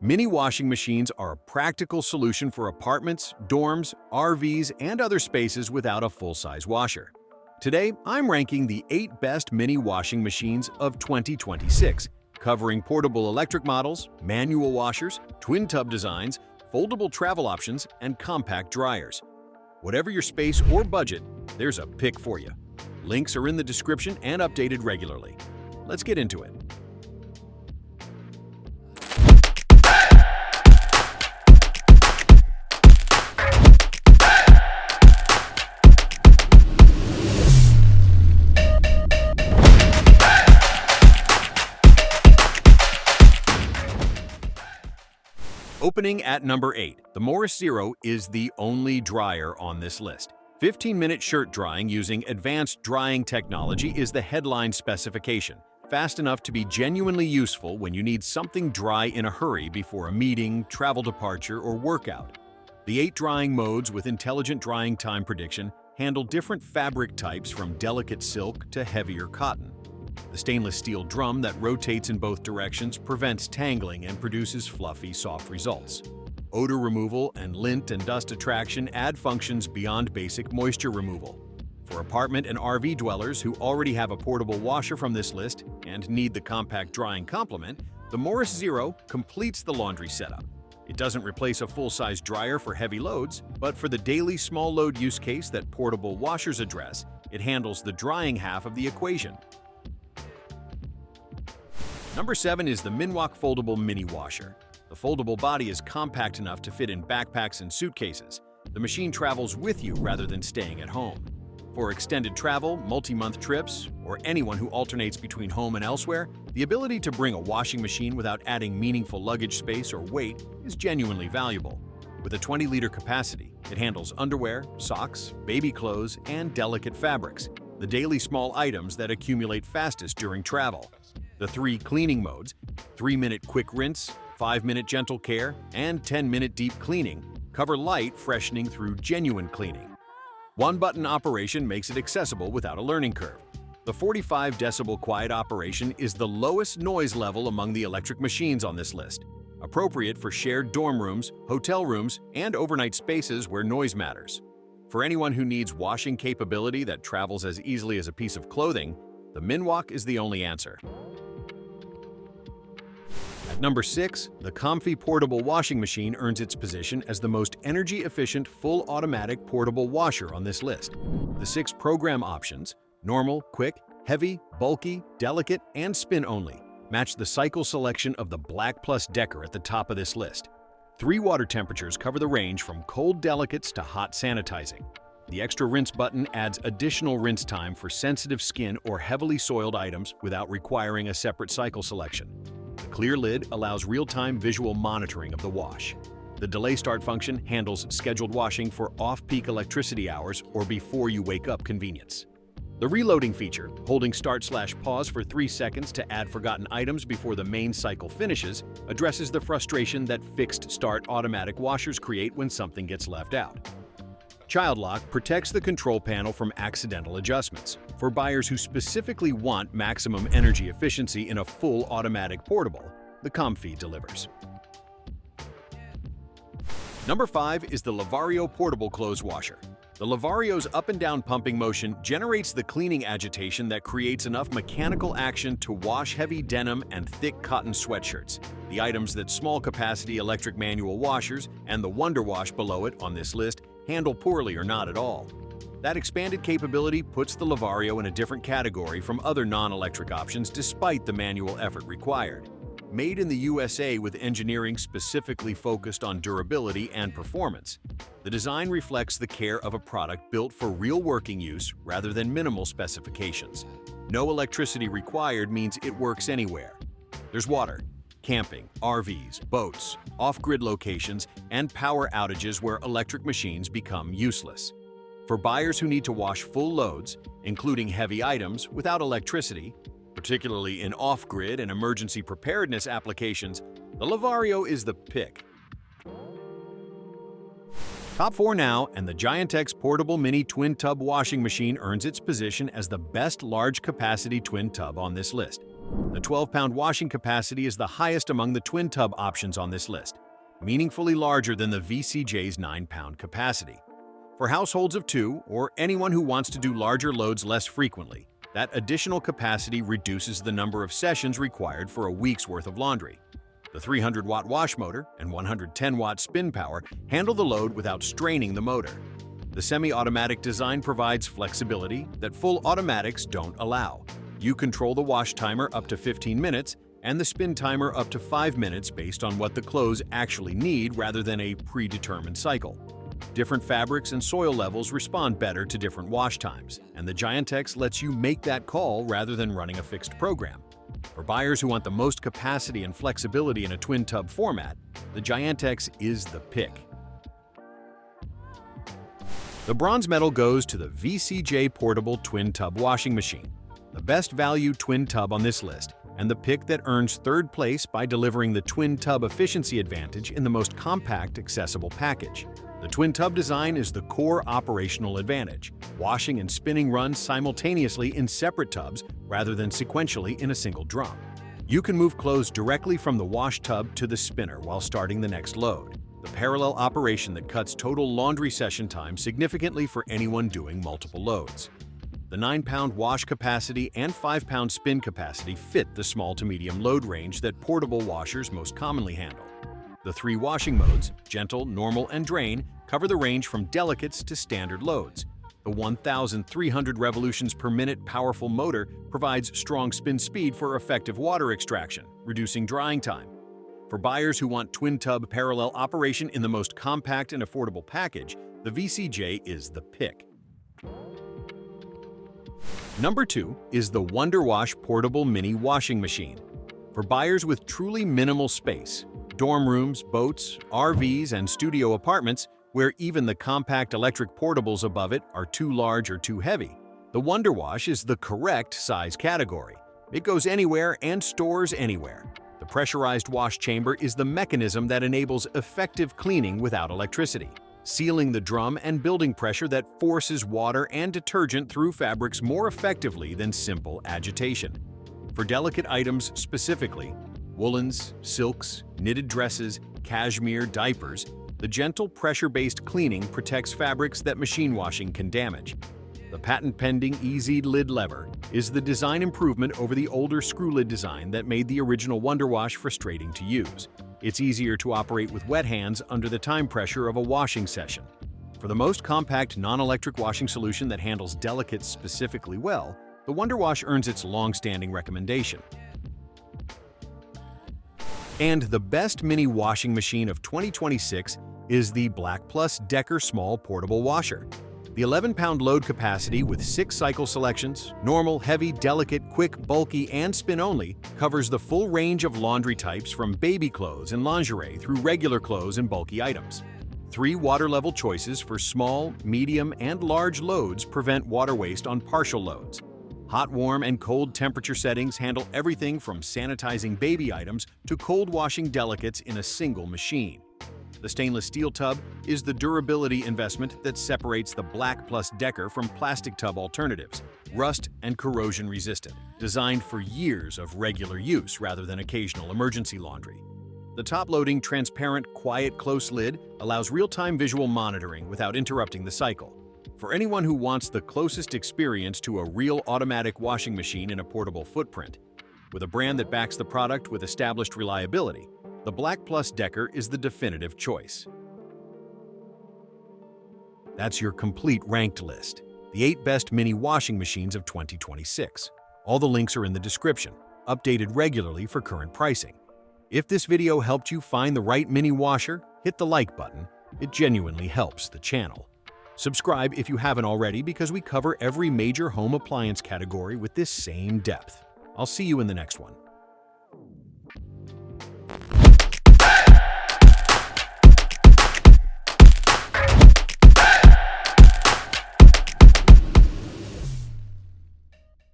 Mini washing machines are a practical solution for apartments, dorms, RVs, and other spaces without a full-size washer. Today, I'm ranking the 8 best mini washing machines of 2026, covering portable electric models, manual washers, twin tub designs, foldable travel options, and compact dryers. Whatever your space or budget, there's a pick for you. Links are in the description and updated regularly. Let's get into it. Opening at number 8, the Morus Zero is the only dryer on this list. 15-minute shirt drying using advanced drying technology is the headline specification, fast enough to be genuinely useful when you need something dry in a hurry before a meeting, travel departure, or workout. The 8 drying modes with intelligent drying time prediction handle different fabric types from delicate silk to heavier cotton. The stainless steel drum that rotates in both directions prevents tangling and produces fluffy, soft results. Odor removal and lint and dust attraction add functions beyond basic moisture removal. For apartment and RV dwellers who already have a portable washer from this list and need the compact drying complement, the Morus Zero completes the laundry setup. It doesn't replace a full-size dryer for heavy loads, but for the daily small load use case that portable washers address, it handles the drying half of the equation. Number 7 is the Minwok Foldable Mini Washer. The foldable body is compact enough to fit in backpacks and suitcases. The machine travels with you rather than staying at home. For extended travel, multi-month trips, or anyone who alternates between home and elsewhere, the ability to bring a washing machine without adding meaningful luggage space or weight is genuinely valuable. With a 20-liter capacity, it handles underwear, socks, baby clothes, and delicate fabrics, the daily small items that accumulate fastest during travel. The 3 cleaning modes, 3-minute quick rinse, 5-minute gentle care, and 10-minute deep cleaning, cover light freshening through genuine cleaning. One-button operation makes it accessible without a learning curve. The 45 decibel quiet operation is the lowest noise level among the electric machines on this list, appropriate for shared dorm rooms, hotel rooms, and overnight spaces where noise matters. For anyone who needs washing capability that travels as easily as a piece of clothing, the Minwok is the only answer. At number 6, the Comfee portable washing machine earns its position as the most energy-efficient full automatic portable washer on this list. The 6 program options, normal, quick, heavy, bulky, delicate, and spin-only, match the cycle selection of the Black+Decker at the top of this list. 3 water temperatures cover the range from cold delicates to hot sanitizing. The extra rinse button adds additional rinse time for sensitive skin or heavily soiled items without requiring a separate cycle selection. The clear lid allows real-time visual monitoring of the wash. The delay start function handles scheduled washing for off-peak electricity hours or before you wake up convenience. The reloading feature, holding start/pause for 3 seconds to add forgotten items before the main cycle finishes, addresses the frustration that fixed start automatic washers create when something gets left out. Child lock protects the control panel from accidental adjustments. For buyers who specifically want maximum energy efficiency in a full automatic portable, the Comfee delivers. Number 5 is the Lavario portable clothes washer. The Lavario's up and down pumping motion generates the cleaning agitation that creates enough mechanical action to wash heavy denim and thick cotton sweatshirts, the items that small capacity electric manual washers and the Wonder Wash below it on this list handle poorly or not at all. That expanded capability puts the Lavario in a different category from other non-electric options despite the manual effort required. Made in the USA with engineering specifically focused on durability and performance, the design reflects the care of a product built for real working use rather than minimal specifications. No electricity required means it works anywhere. There's water, camping, RVs, boats, off-grid locations, and power outages where electric machines become useless. For buyers who need to wash full loads, including heavy items, without electricity, particularly in off-grid and emergency preparedness applications, the Lavario is the pick. Top 4 now, and the Giantex Portable Mini Twin Tub Washing Machine earns its position as the best large-capacity twin tub on this list. The 12-pound washing capacity is the highest among the twin tub options on this list, meaningfully larger than the VCJ's 9-pound capacity. For households of 2 or anyone who wants to do larger loads less frequently, that additional capacity reduces the number of sessions required for a week's worth of laundry. The 300-watt wash motor and 110-watt spin power handle the load without straining the motor. The semi-automatic design provides flexibility that full automatics don't allow. You control the wash timer up to 15 minutes and the spin timer up to 5 minutes based on what the clothes actually need rather than a predetermined cycle. Different fabrics and soil levels respond better to different wash times, and the Giantex lets you make that call rather than running a fixed program. For buyers who want the most capacity and flexibility in a twin tub format, the Giantex is the pick. The bronze medal goes to the VCJ Portable Twin Tub Washing Machine, the best value twin tub on this list, and the pick that earns third place by delivering the twin tub efficiency advantage in the most compact, accessible package. The twin tub design is the core operational advantage. Washing and spinning run simultaneously in separate tubs rather than sequentially in a single drum. You can move clothes directly from the wash tub to the spinner while starting the next load. The parallel operation that cuts total laundry session time significantly for anyone doing multiple loads. The 9-pound wash capacity and 5-pound spin capacity fit the small to medium load range that portable washers most commonly handle. The 3 washing modes, gentle, normal, and drain, cover the range from delicates to standard loads. The 1,300 revolutions per minute powerful motor provides strong spin speed for effective water extraction, reducing drying time. For buyers who want twin tub parallel operation in the most compact and affordable package, the VCJ is the pick. Number 2 is the WonderWash Portable Mini Washing Machine. For buyers with truly minimal space, dorm rooms, boats, RVs, and studio apartments, where even the compact electric portables above it are too large or too heavy, the WonderWash is the correct size category. It goes anywhere and stores anywhere. The pressurized wash chamber is the mechanism that enables effective cleaning without electricity, sealing the drum and building pressure that forces water and detergent through fabrics more effectively than simple agitation. For delicate items specifically, woolens, silks, knitted dresses, cashmere, diapers, the gentle pressure-based cleaning protects fabrics that machine washing can damage. The patent-pending Easy Lid lever is the design improvement over the older screw lid design that made the original WonderWash frustrating to use. It's easier to operate with wet hands under the time pressure of a washing session. For the most compact non-electric washing solution that handles delicates specifically well, the WonderWash earns its long-standing recommendation. And the best mini washing machine of 2026 is the Black+Decker Small Portable Washer. The 11-pound load capacity with 6 cycle selections, normal, heavy, delicate, quick, bulky, and spin-only, covers the full range of laundry types from baby clothes and lingerie through regular clothes and bulky items. 3 water-level choices for small, medium, and large loads prevent water waste on partial loads. Hot, warm, and cold temperature settings handle everything from sanitizing baby items to cold washing delicates in a single machine. The stainless steel tub is the durability investment that separates the Black+Decker from plastic tub alternatives, rust and corrosion resistant, designed for years of regular use rather than occasional emergency laundry. The top-loading, transparent, quiet, close lid allows real-time visual monitoring without interrupting the cycle. For anyone who wants the closest experience to a real automatic washing machine in a portable footprint, with a brand that backs the product with established reliability, the Black+Decker is the definitive choice. That's your complete ranked list, the 8 best mini washing machines of 2026. All the links are in the description, updated regularly for current pricing. If this video helped you find the right mini washer, hit the like button. It genuinely helps the channel. Subscribe if you haven't already because we cover every major home appliance category with this same depth. I'll see you in the next one.